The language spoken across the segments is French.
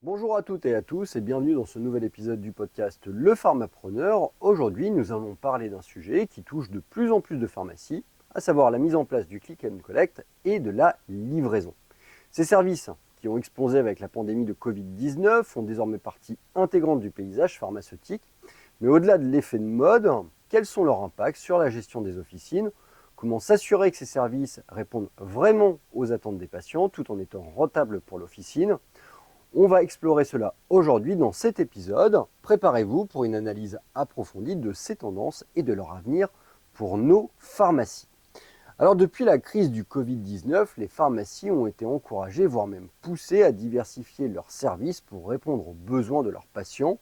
Bonjour à toutes et à tous et bienvenue dans ce nouvel épisode du podcast Le Pharmapreneur. Aujourd'hui, nous allons parler d'un sujet qui touche de plus en plus de pharmacies, à savoir la mise en place du click and collect et de la livraison. Ces services, qui ont explosé avec la pandémie de Covid-19, font désormais partie intégrante du paysage pharmaceutique. Mais au-delà de l'effet de mode, quels sont leurs impacts sur la gestion des officines? Comment s'assurer que ces services répondent vraiment aux attentes des patients tout en étant rentables pour l'officine? On va explorer cela aujourd'hui dans cet épisode. Préparez-vous pour une analyse approfondie de ces tendances et de leur avenir pour nos pharmacies. Alors depuis la crise du Covid-19, les pharmacies ont été encouragées, voire même poussées à diversifier leurs services pour répondre aux besoins de leurs patients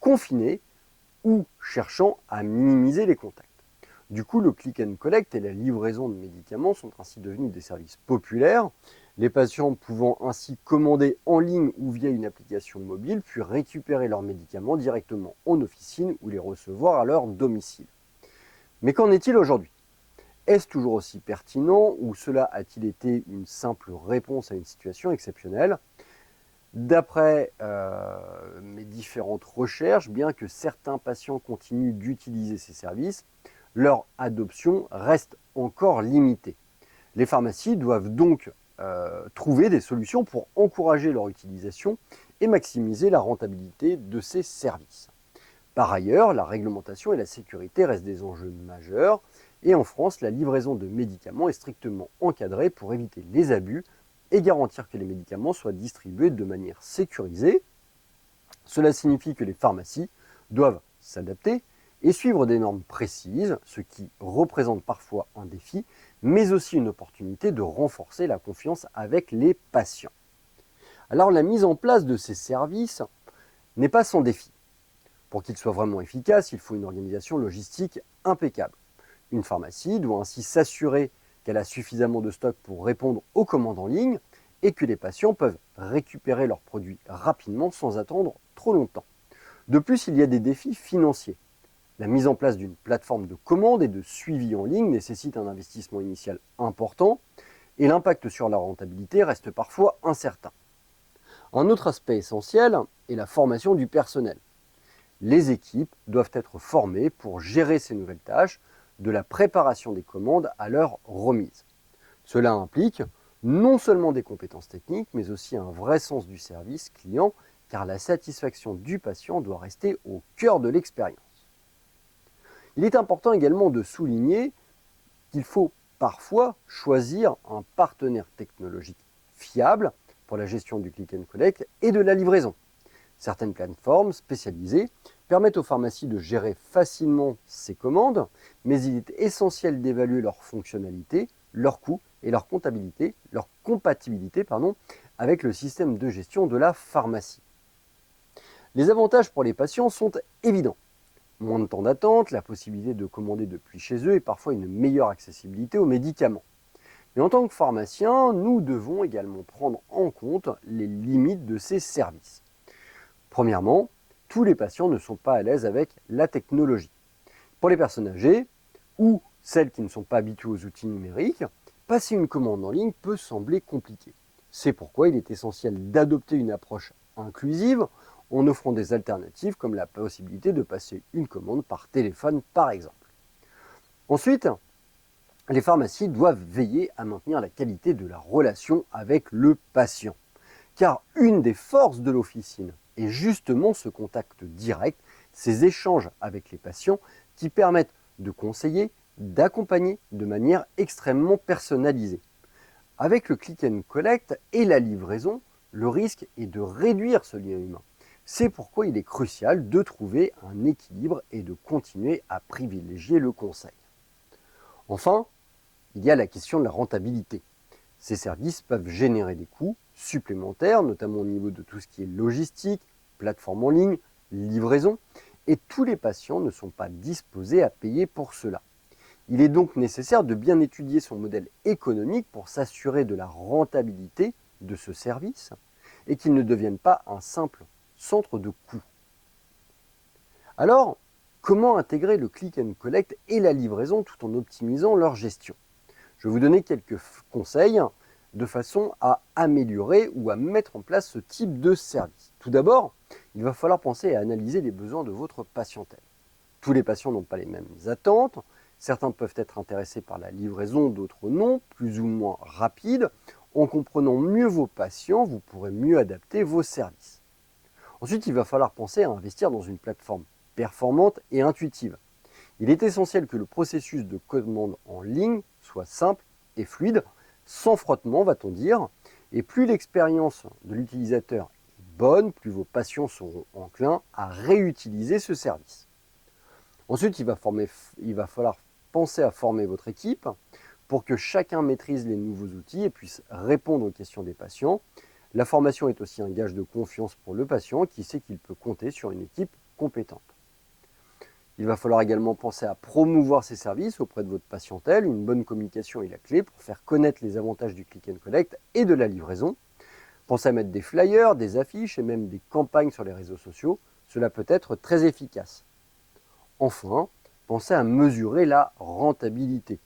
confinés ou cherchant à minimiser les contacts. Du coup, le click and collect et la livraison de médicaments sont ainsi devenus des services populaires, les patients pouvant ainsi commander en ligne ou via une application mobile, puis récupérer leurs médicaments directement en officine ou les recevoir à leur domicile. Mais qu'en est-il aujourd'hui? Est-ce toujours aussi pertinent ou cela a-t-il été une simple réponse à une situation exceptionnelle? D'après mes différentes recherches, bien que certains patients continuent d'utiliser ces services, leur adoption reste encore limitée. Les pharmacies doivent donc trouver des solutions pour encourager leur utilisation et maximiser la rentabilité de ces services. Par ailleurs, la réglementation et la sécurité restent des enjeux majeurs et en France, la livraison de médicaments est strictement encadrée pour éviter les abus et garantir que les médicaments soient distribués de manière sécurisée. Cela signifie que les pharmacies doivent s'adapter et suivre des normes précises, ce qui représente parfois un défi, mais aussi une opportunité de renforcer la confiance avec les patients. Alors la mise en place de ces services n'est pas sans défi. Pour qu'ils soient vraiment efficaces, il faut une organisation logistique impeccable. Une pharmacie doit ainsi s'assurer qu'elle a suffisamment de stock pour répondre aux commandes en ligne et que les patients peuvent récupérer leurs produits rapidement sans attendre trop longtemps. De plus, il y a des défis financiers. La mise en place d'une plateforme de commande et de suivi en ligne nécessite un investissement initial important et l'impact sur la rentabilité reste parfois incertain. Un autre aspect essentiel est la formation du personnel. Les équipes doivent être formées pour gérer ces nouvelles tâches, de la préparation des commandes à leur remise. Cela implique non seulement des compétences techniques, mais aussi un vrai sens du service client, car la satisfaction du patient doit rester au cœur de l'expérience. Il est important également de souligner qu'il faut parfois choisir un partenaire technologique fiable pour la gestion du click and collect et de la livraison. Certaines plateformes spécialisées permettent aux pharmacies de gérer facilement ces commandes, mais il est essentiel d'évaluer leurs fonctionnalités, leurs coûts et leur comptabilité, leur compatibilité avec le système de gestion de la pharmacie. Les avantages pour les patients sont évidents. Moins de temps d'attente, la possibilité de commander depuis chez eux et parfois une meilleure accessibilité aux médicaments. Mais en tant que pharmacien, nous devons également prendre en compte les limites de ces services. Premièrement, tous les patients ne sont pas à l'aise avec la technologie. Pour les personnes âgées ou celles qui ne sont pas habituées aux outils numériques, passer une commande en ligne peut sembler compliqué. C'est pourquoi il est essentiel d'adopter une approche inclusive en offrant des alternatives comme la possibilité de passer une commande par téléphone par exemple. Ensuite, les pharmacies doivent veiller à maintenir la qualité de la relation avec le patient. Car une des forces de l'officine est justement ce contact direct, ces échanges avec les patients qui permettent de conseiller, d'accompagner de manière extrêmement personnalisée. Avec le click and collect et la livraison, le risque est de réduire ce lien humain. C'est pourquoi il est crucial de trouver un équilibre et de continuer à privilégier le conseil. Enfin, il y a la question de la rentabilité. Ces services peuvent générer des coûts supplémentaires, notamment au niveau de tout ce qui est logistique, plateforme en ligne, livraison, et tous les patients ne sont pas disposés à payer pour cela. Il est donc nécessaire de bien étudier son modèle économique pour s'assurer de la rentabilité de ce service et qu'il ne devienne pas un simple centre de coûts. Alors, comment intégrer le click and collect et la livraison tout en optimisant leur gestion? Je vais vous donner quelques conseils de façon à améliorer ou à mettre en place ce type de service. Tout d'abord, il va falloir penser à analyser les besoins de votre patientèle. Tous les patients n'ont pas les mêmes attentes. Certains peuvent être intéressés par la livraison, d'autres non, plus ou moins rapide. En comprenant mieux vos patients, vous pourrez mieux adapter vos services. Ensuite, il va falloir penser à investir dans une plateforme performante et intuitive. Il est essentiel que le processus de commande en ligne soit simple et fluide, sans frottement, va-t-on dire. Et plus l'expérience de l'utilisateur est bonne, plus vos patients seront enclins à réutiliser ce service. Ensuite, il va falloir penser à former votre équipe pour que chacun maîtrise les nouveaux outils et puisse répondre aux questions des patients. La formation est aussi un gage de confiance pour le patient qui sait qu'il peut compter sur une équipe compétente. Il va falloir également penser à promouvoir ces services auprès de votre patientèle. Une bonne communication est la clé pour faire connaître les avantages du click and collect et de la livraison. Pensez à mettre des flyers, des affiches et même des campagnes sur les réseaux sociaux. Cela peut être très efficace. Enfin, pensez à mesurer la rentabilité.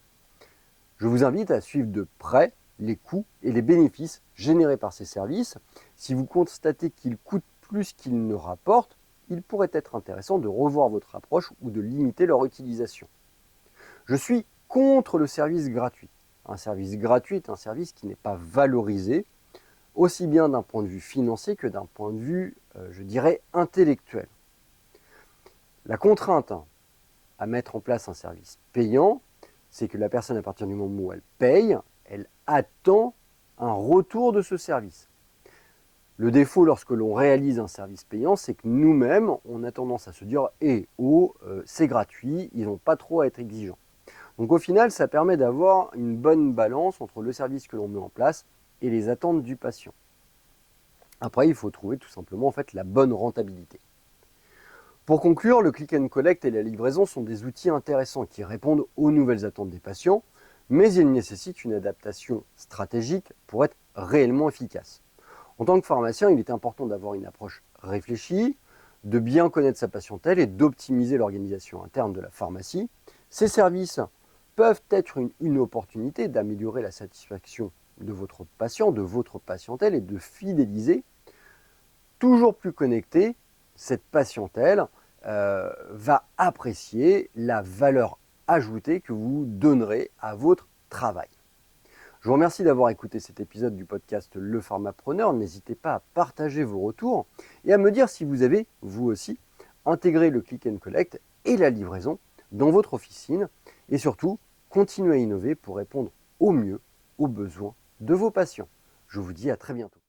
Je vous invite à suivre de près les coûts et les bénéfices générés par ces services. Si vous constatez qu'ils coûtent plus qu'ils ne rapportent, il pourrait être intéressant de revoir votre approche ou de limiter leur utilisation. Je suis contre le service gratuit. Un service gratuit est un service qui n'est pas valorisé, aussi bien d'un point de vue financier que d'un point de vue, je dirais, intellectuel. La contrainte à mettre en place un service payant, c'est que la personne, à partir du moment où elle paye, elle attend un retour de ce service. Le défaut lorsque l'on réalise un service payant, c'est que nous-mêmes, on a tendance à se dire « c'est gratuit, ils n'ont pas trop à être exigeants ». Donc au final, ça permet d'avoir une bonne balance entre le service que l'on met en place et les attentes du patient. Après, il faut trouver tout simplement la bonne rentabilité. Pour conclure, le click and collect et la livraison sont des outils intéressants qui répondent aux nouvelles attentes des patients, mais ils nécessitent une adaptation stratégique pour être réellement efficaces. En tant que pharmacien, il est important d'avoir une approche réfléchie, de bien connaître sa patientèle et d'optimiser l'organisation interne de la pharmacie. Ces services peuvent être une opportunité d'améliorer la satisfaction de votre patient, de votre patientèle et de fidéliser toujours plus connecté. Cette patientèle va apprécier la valeur ajoutée que vous donnerez à votre travail. Je vous remercie d'avoir écouté cet épisode du podcast Le Pharmapreneur. N'hésitez pas à partager vos retours et à me dire si vous avez, vous aussi, intégré le click and collect et la livraison dans votre officine. Et surtout, continuez à innover pour répondre au mieux aux besoins de vos patients. Je vous dis à très bientôt.